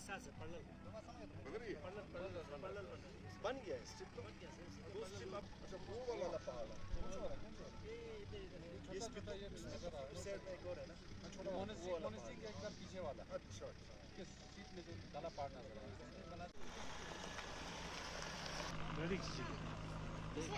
साथ से पड़ल बन गया स्ट्रिप तो दो स्ट्रिप अब अच्छा वो वाला पहाड़ है ये स्ट्रिप साइड में एक और है ना छोटा मोनेस्ट्री के एकदम पीछे वाला अच्छा के सीट में जो काला पहाड़ नजर आ रहा है बड़ी चीज है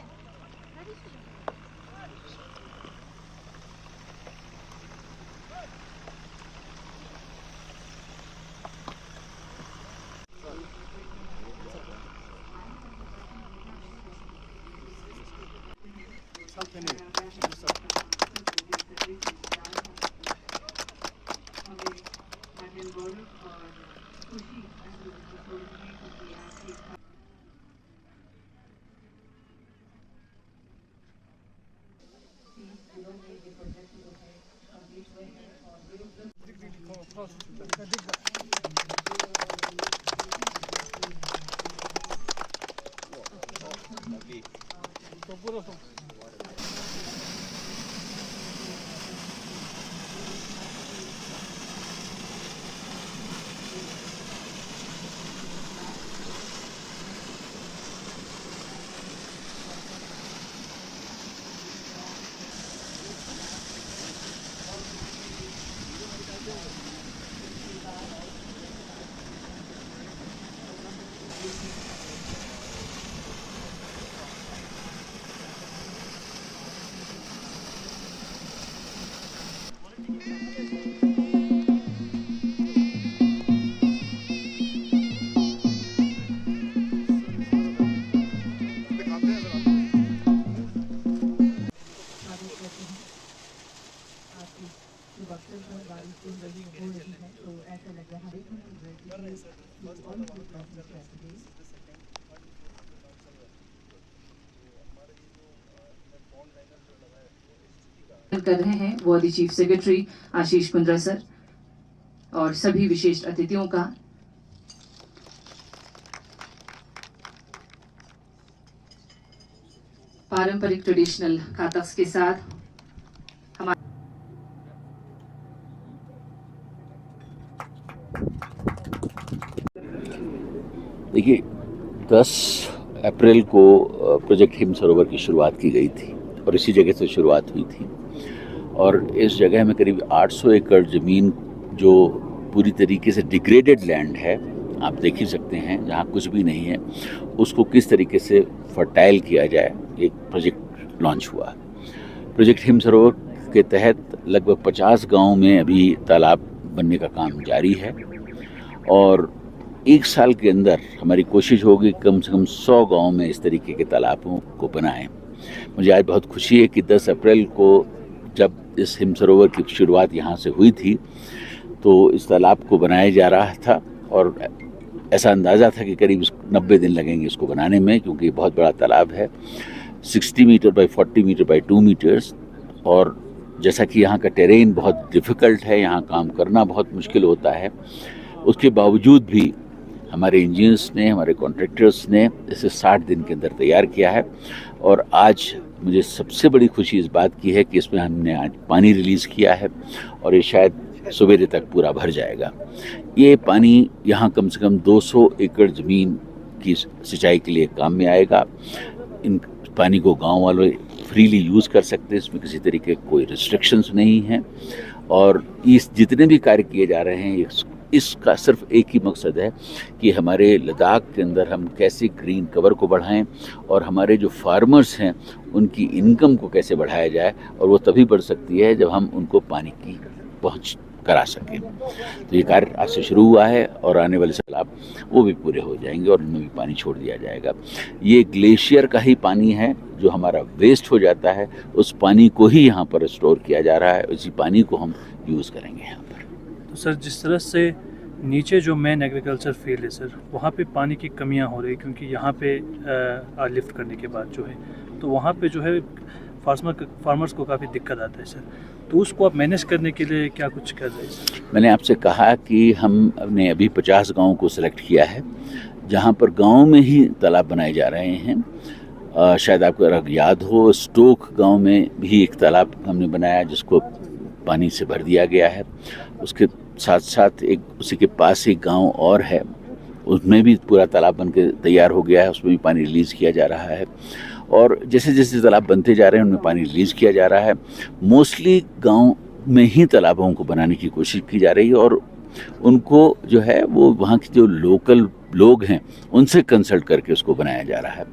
कर रहे हैं वादी chief secretary Ashish Kundra sir और सभी विशिष्ट अतिथियों का पारंपरिक ट्रेडिशनल कातक्स के साथ देखिए 10 अप्रैल को प्रोजेक्ट हिम सरोवर की शुरुआत की गई थी और इसी जगह से शुरुआत हुई थी और इस जगह में करीब 800 एकड़ ज़मीन जो पूरी तरीके से डिग्रेडेड लैंड है, आप देख ही सकते हैं, जहाँ कुछ भी नहीं है, उसको किस तरीके से फर्टाइल किया जाए, एक प्रोजेक्ट लॉन्च हुआ। प्रोजेक्ट हिम सरोवर के तहत लगभग 50 गाँव में अभी तालाब बनने का काम जारी है और एक साल के अंदर हमारी कोशिश होगी कम से कम 100 गाँव में इस तरीके के तालाबों को बनाएं। मुझे आज बहुत खुशी है कि 10 अप्रैल को जब इस हिम सरोवर की शुरुआत यहाँ से हुई थी तो इस तालाब को बनाया जा रहा था और ऐसा अंदाज़ा था कि करीब 90 दिन लगेंगे इसको बनाने में, क्योंकि ये बहुत बड़ा तालाब है, 60 metre by 40 metre by 2 metres. और जैसा कि यहाँ का टेरेन बहुत डिफ़िकल्ट है, यहाँ काम करना बहुत मुश्किल होता है, उसके बावजूद भी हमारे इंजीनियर्स ने, हमारे कॉन्ट्रैक्टर्स ने इसे 60 दिन के अंदर तैयार किया है। और आज मुझे सबसे बड़ी खुशी इस बात की है कि इसमें हमने आज पानी रिलीज़ किया है और ये शायद सवेरे तक पूरा भर जाएगा। ये पानी यहाँ कम से कम 200 एकड़ ज़मीन की सिंचाई के लिए काम में आएगा। इन पानी को गांव वाले फ्रीली यूज़ कर सकते हैं, इसमें किसी तरीके कोई रिस्ट्रिक्शंस नहीं हैं। और इस जितने भी कार्य किए जा रहे हैं इसका सिर्फ एक ही मकसद है कि हमारे लद्दाख के अंदर हम कैसे ग्रीन कवर को बढ़ाएं और हमारे जो फार्मर्स हैं उनकी इनकम को कैसे बढ़ाया जाए, और वो तभी बढ़ सकती है जब हम उनको पानी की पहुंच करा सकें। तो ये कार्य आज से शुरू हुआ है और आने वाले तालाब वो भी पूरे हो जाएंगे और उनमें भी पानी छोड़ दिया जाएगा। ये ग्लेशियर का ही पानी है जो हमारा वेस्ट हो जाता है, उस पानी को ही यहाँ पर स्टोर किया जा रहा है, उसी पानी को हम यूज़ करेंगे यहाँ पर। तो सर, जिस तरह से नीचे जो मेन एग्रीकल्चर फील्ड है सर, वहाँ पे पानी की कमियाँ हो रही है, क्योंकि यहाँ पे लिफ्ट करने के बाद जो है तो वहाँ पे जो है फार्मर्स को काफ़ी दिक्कत आता है सर। तो उसको आप मैनेज करने के लिए क्या कुछ कर रहे हैं सर? मैंने आपसे कहा कि हमने अभी 50 गाँव को सिलेक्ट किया है जहाँ पर गाँव में ही तालाब बनाए जा रहे हैं। शायद आपको अगर याद हो, स्टोक गाँव में भी एक तालाब हमने बनाया जिसको पानी से भर दिया गया है। उसके साथ साथ एक उसी के पास एक गांव और है, उसमें भी पूरा तालाब बन के तैयार हो गया है, उसमें भी पानी रिलीज़ किया जा रहा है। और जैसे जैसे तालाब बनते जा रहे हैं उनमें पानी रिलीज़ किया जा रहा है। मोस्टली गांव में ही तालाबों को बनाने की कोशिश की जा रही है और उनको जो है वो वहाँ के जो लोकल लोग हैं उनसे कंसल्ट करके उसको बनाया जा रहा है।